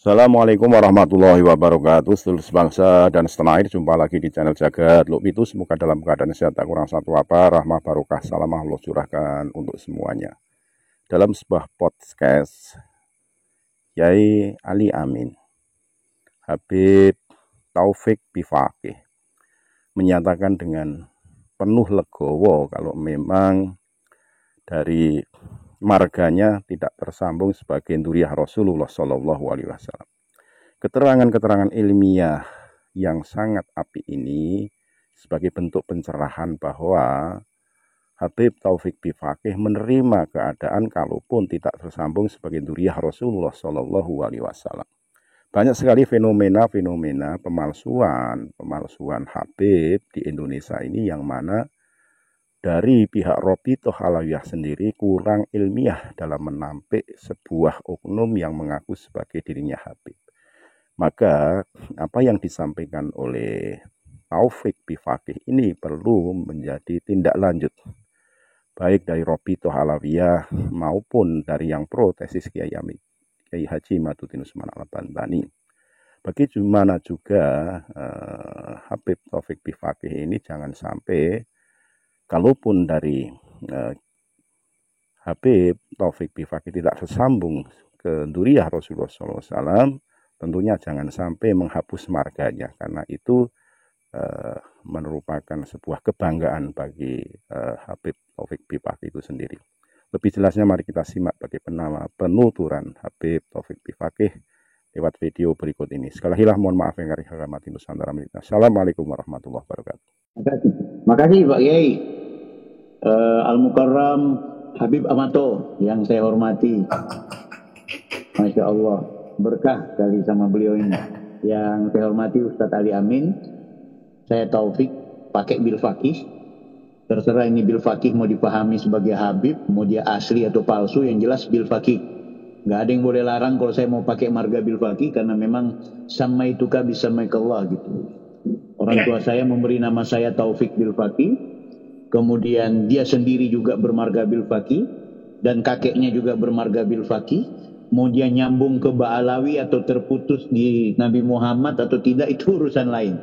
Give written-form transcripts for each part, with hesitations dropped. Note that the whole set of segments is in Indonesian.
Assalamualaikum warahmatullahi wabarakatuh. Seluruh bangsa dan setanah air, jumpa lagi di channel Jagat Lukbitu. Semoga dalam keadaan sehat, tak kurang satu apa, rahmah barokah, salamah Allah curahkan untuk semuanya. Dalam sebuah podcast, Yai Ali Amin, Habib Taufik Bifaqih, menyatakan dengan penuh legowo kalau memang dari marganya tidak tersambung sebagai duriah Rasulullah Shallallahu Alaihi Wasallam. Keterangan-keterangan ilmiah yang sangat apik ini sebagai bentuk pencerahan bahwa Habib Taufik Bifaqih menerima keadaan kalaupun tidak tersambung sebagai duriah Rasulullah Shallallahu Alaihi Wasallam. Banyak sekali fenomena-fenomena pemalsuan Habib di Indonesia ini yang mana dari pihak Robitoh Alawiyah sendiri kurang ilmiah dalam menampik sebuah oknum yang mengaku sebagai dirinya Habib. Maka apa yang disampaikan oleh Taufik Bifaqih ini perlu menjadi tindak lanjut baik dari Robitoh Alawiyah maupun dari yang pro tesis Kiai Haji Imaduddin Usman Al-Bantani. Bagaimana juga Habib Taufik Bifaqih ini jangan sampai kalaupun dari Habib Taufik Bifaqih tidak tersambung ke duriah Rasulullah SAW, tentunya jangan sampai menghapus marganya, karena itu merupakan sebuah kebanggaan bagi Habib Taufik Bifaqih itu sendiri. Lebih jelasnya mari kita simak bagaimana penuturan Habib Taufik Bifaqih lewat video berikut ini. Sekali lagi mohon maaf yang kami Nusantara Militer. Assalamualaikum warahmatullahi wabarakatuh. Makasih Pak Kiai. Al-Mukarram Habib Amato yang saya hormati. Masya Allah, berkah sekali sama beliau ini. Yang saya hormati Ustadz Ali Amin, saya Taufik, pakai Bifaqih. Terserah ini Bifaqih mau dipahami sebagai Habib, mau dia asli atau palsu, yang jelas Bifaqih. Nggak ada yang boleh larang kalau saya mau pakai marga Bifaqih, karena memang sama itu kah bisa Allah gitu. Orang tua saya memberi nama saya Taufik Bifaqih. Kemudian dia sendiri juga bermarga Bifaqih, dan kakeknya juga bermarga Bifaqih. Mau dia nyambung ke Ba'alawi atau terputus di Nabi Muhammad atau tidak, itu urusan lain.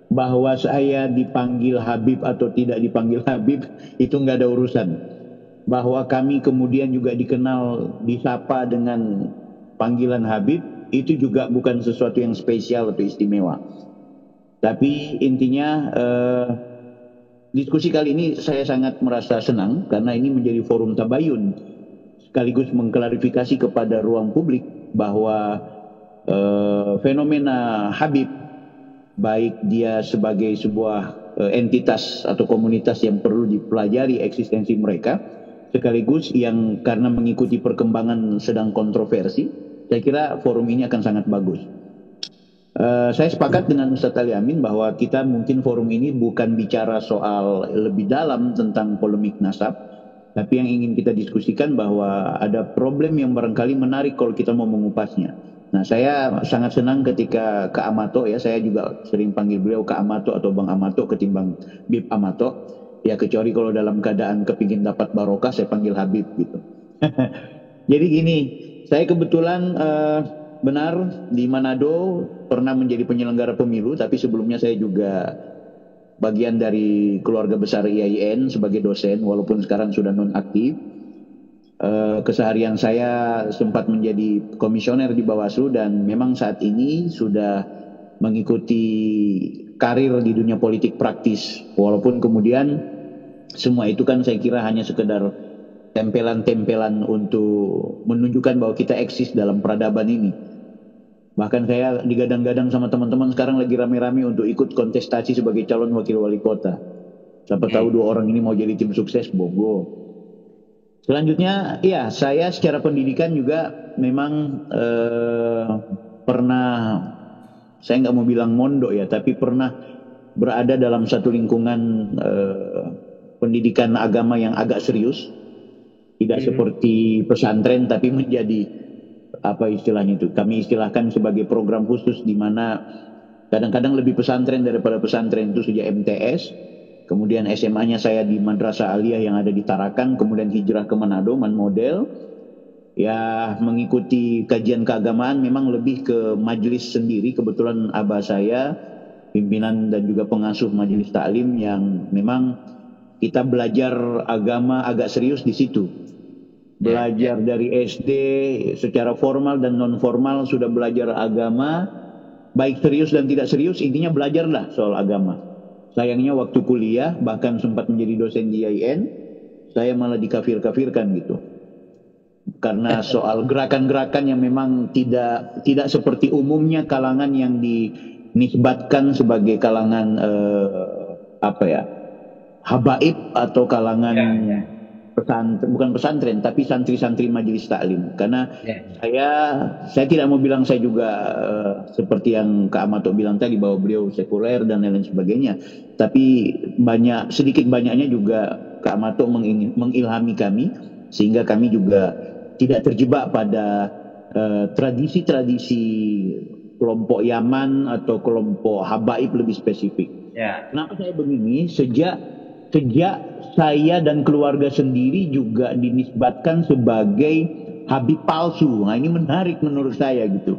Bahwa saya dipanggil Habib atau tidak dipanggil Habib, itu nggak ada urusan. Bahwa kami kemudian juga dikenal, disapa dengan panggilan Habib, itu juga bukan sesuatu yang spesial atau istimewa. Tapi intinya diskusi kali ini saya sangat merasa senang karena ini menjadi forum tabayun, sekaligus mengklarifikasi kepada ruang publik bahwa fenomena Habib, baik dia sebagai sebuah entitas atau komunitas yang perlu dipelajari eksistensi mereka, sekaligus yang karena mengikuti perkembangan sedang kontroversi, saya kira forum ini akan sangat bagus. Saya sepakat dengan Ustadz Ali Amin bahwa kita mungkin forum ini bukan bicara soal lebih dalam tentang polemik nasab, tapi yang ingin kita diskusikan bahwa ada problem yang barangkali menarik kalau kita mau mengupasnya. Nah, saya sangat senang ketika Kak Amato, ya saya juga sering panggil beliau Kak Amato atau Bang Amato ketimbang Bib Amato. Ya kecuali kalau dalam keadaan kepingin dapat barokah saya panggil Habib gitu. Jadi gini, saya kebetulan benar di Manado pernah menjadi penyelenggara pemilu, tapi sebelumnya saya juga bagian dari keluarga besar IAIN sebagai dosen, walaupun sekarang sudah non-aktif. Keseharian saya sempat menjadi komisioner di Bawaslu, dan memang saat ini sudah mengikuti karir di dunia politik praktis, walaupun kemudian semua itu kan saya kira hanya sekedar tempelan-tempelan untuk menunjukkan bahwa kita eksis dalam peradaban ini. Bahkan saya digadang-gadang sama teman-teman sekarang lagi rame-rame untuk ikut kontestasi sebagai calon wakil wali kota. Siapa tahu dua orang ini mau jadi tim sukses, bogo. Selanjutnya, ya saya secara pendidikan juga memang pernah, saya nggak mau bilang mondok ya, tapi pernah berada dalam satu lingkungan pendidikan agama yang agak serius. Tidak seperti pesantren, tapi menjadi apa istilahnya itu, kami istilahkan sebagai program khusus, di mana kadang-kadang lebih pesantren daripada pesantren itu sejak MTS. Kemudian SMA-nya saya di Madrasah Aliyah yang ada di Tarakan, kemudian hijrah ke Manado, Man Model. Ya, mengikuti kajian keagamaan memang lebih ke majelis sendiri. Kebetulan abah saya pimpinan dan juga pengasuh majelis taklim yang memang kita belajar agama agak serius di situ. Belajar dari SD secara formal dan non formal sudah belajar agama, baik serius dan tidak serius, intinya belajarlah soal agama. Sayangnya waktu kuliah bahkan sempat menjadi dosen di IAIN, saya malah dikafir-kafirkan gitu. Karena soal gerakan-gerakan yang memang tidak seperti umumnya kalangan yang dinisbatkan sebagai kalangan habaib atau kalangan bukan pesantren tapi santri-santri majelis taklim. Karena saya tidak mau bilang saya juga seperti yang Kak Amato bilang tadi bahwa beliau sekuler dan lain sebagainya, tapi sedikit banyaknya juga Kak Amato mengilhami kami sehingga kami juga tidak terjebak pada tradisi-tradisi kelompok Yaman atau kelompok habaib lebih spesifik. Kenapa saya begini? Sejak saya dan keluarga sendiri juga dinisbatkan sebagai habib palsu. Nah, ini menarik menurut saya gitu.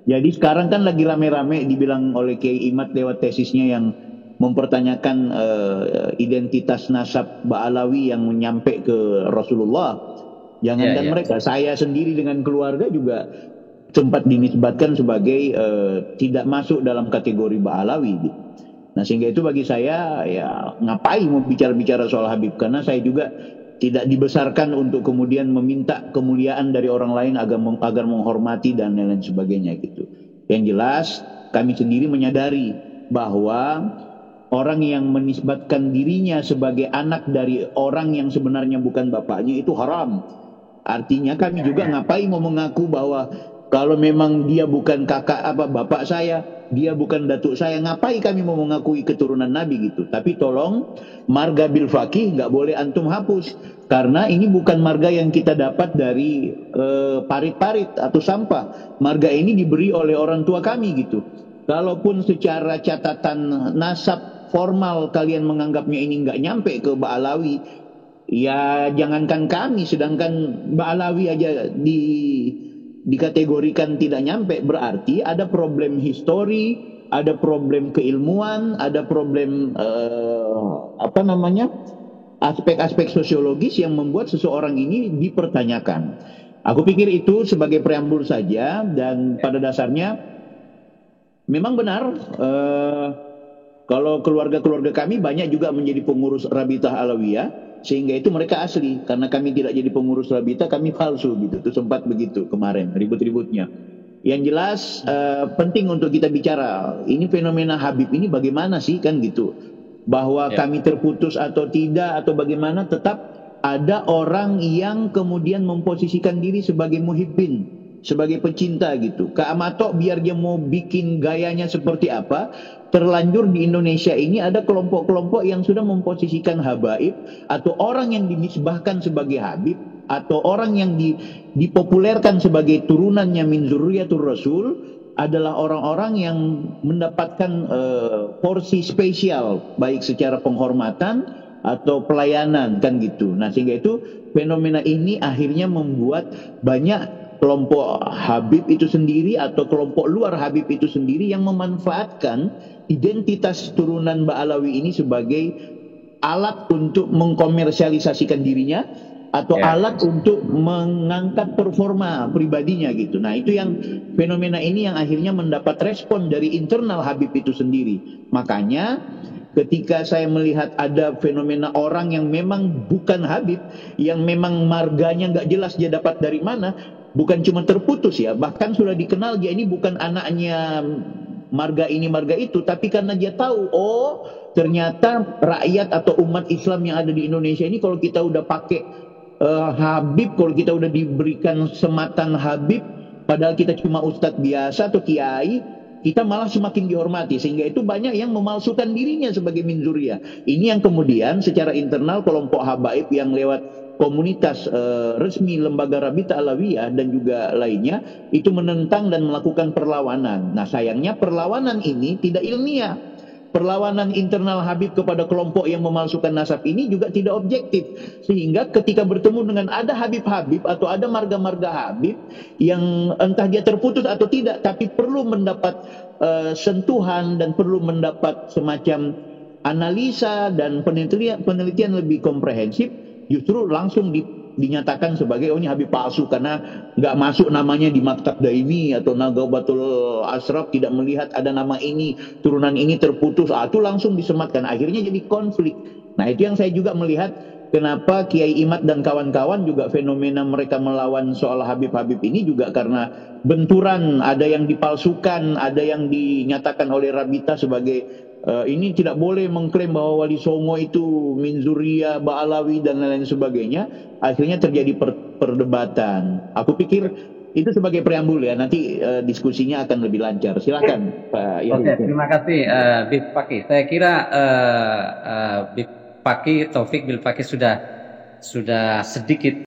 Jadi sekarang kan lagi rame-rame dibilang oleh Kiai Imad lewat tesisnya yang mempertanyakan identitas nasab Ba'alawi yang menyampai ke Rasulullah. Jangankan mereka, saya sendiri dengan keluarga juga sempat dinisbatkan sebagai tidak masuk dalam kategori Ba'alawi gitu. Nah, sehingga itu bagi saya ya ngapain mau bicara-bicara soal Habib, karena saya juga tidak dibesarkan untuk kemudian meminta kemuliaan dari orang lain agar menghormati dan lain sebagainya gitu. Yang jelas kami sendiri menyadari bahwa orang yang menisbatkan dirinya sebagai anak dari orang yang sebenarnya bukan bapaknya itu haram. Artinya kami juga ngapain mau mengaku bahwa kalau memang dia bukan bapak saya, dia bukan datuk saya, ngapain kami mau mengakui keturunan Nabi gitu. Tapi tolong marga bil faqih nggak boleh antum hapus, karena ini bukan marga yang kita dapat dari parit-parit atau sampah. Marga ini diberi oleh orang tua kami gitu. Kalaupun secara catatan nasab formal kalian menganggapnya ini nggak nyampe ke Ba'alawi, ya jangankan kami, sedangkan Ba'alawi aja dikategorikan tidak nyampe, berarti ada problem histori, ada problem keilmuan, ada problem aspek-aspek sosiologis yang membuat seseorang ini dipertanyakan. Aku pikir itu sebagai preambul saja, dan pada dasarnya memang benar kalau keluarga-keluarga kami banyak juga menjadi pengurus Rabitah Alawiyah, sehingga itu mereka asli. Karena kami tidak jadi pengurus Rabitah, kami palsu gitu. Itu sempat begitu kemarin ribut-ributnya. Yang jelas penting untuk kita bicara ini fenomena Habib ini bagaimana sih kan gitu. Bahwa kami terputus atau tidak atau bagaimana, tetap ada orang yang kemudian memposisikan diri sebagai muhibbin, sebagai pecinta gitu. Kak Amato biar dia mau bikin gayanya seperti apa, terlanjur di Indonesia ini ada kelompok-kelompok yang sudah memposisikan habaib atau orang yang dinisbahkan sebagai habib atau orang yang dipopulerkan sebagai turunannya min zurriyatur rasul adalah orang-orang yang mendapatkan porsi spesial baik secara penghormatan atau pelayanan kan gitu. Nah, sehingga itu fenomena ini akhirnya membuat banyak kelompok Habib itu sendiri atau kelompok luar Habib itu sendiri yang memanfaatkan identitas turunan Ba'alawi ini sebagai alat untuk mengkomersialisasikan dirinya atau alat untuk mengangkat performa pribadinya gitu. Nah, itu yang fenomena ini yang akhirnya mendapat respon dari internal Habib itu sendiri. Makanya ketika saya melihat ada fenomena orang yang memang bukan Habib, yang memang marganya nggak jelas dia dapat dari mana, bukan cuma terputus ya, bahkan sudah dikenal dia ini bukan anaknya marga ini marga itu, tapi karena dia tahu, oh ternyata rakyat atau umat Islam yang ada di Indonesia ini kalau kita udah pakai Habib, kalau kita udah diberikan sematan Habib, padahal kita cuma ustadz biasa atau kiai, kita malah semakin dihormati, sehingga itu banyak yang memalsukan dirinya sebagai min zuriyah. Ini yang kemudian secara internal kelompok habaib yang lewat komunitas resmi lembaga Rabitah Alawiyah dan juga lainnya itu menentang dan melakukan perlawanan. Nah, sayangnya perlawanan ini tidak ilmiah. perlawanan internal Habib kepada kelompok yang memalsukan nasab ini juga tidak objektif. Sehingga ketika bertemu dengan ada Habib-Habib atau ada marga-marga Habib yang entah dia terputus atau tidak, tapi perlu mendapat sentuhan dan perlu mendapat semacam analisa dan penelitian lebih komprehensif, justru langsung dinyatakan sebagai ini Habib palsu karena nggak masuk namanya di Maktab Daimi atau Nagabatul Asraf, tidak melihat ada nama ini, turunan ini terputus, itu langsung disematkan, akhirnya jadi konflik. Nah, itu yang saya juga melihat kenapa Kiai Imad dan kawan-kawan juga fenomena mereka melawan soal Habib-Habib ini juga karena benturan, ada yang dipalsukan, ada yang dinyatakan oleh Rabita sebagai ini tidak boleh mengklaim bahwa Wali Songo itu min Zuriyah Ba'alawi dan lain-lain sebagainya. Akhirnya terjadi perdebatan. Aku pikir itu sebagai preambul ya. Nanti diskusinya akan lebih lancar. Silakan Pak Yari. Oke, terima kasih Bib Fakih. Saya kira Bib Fakih, Taufik Bil Fakih sudah sedikit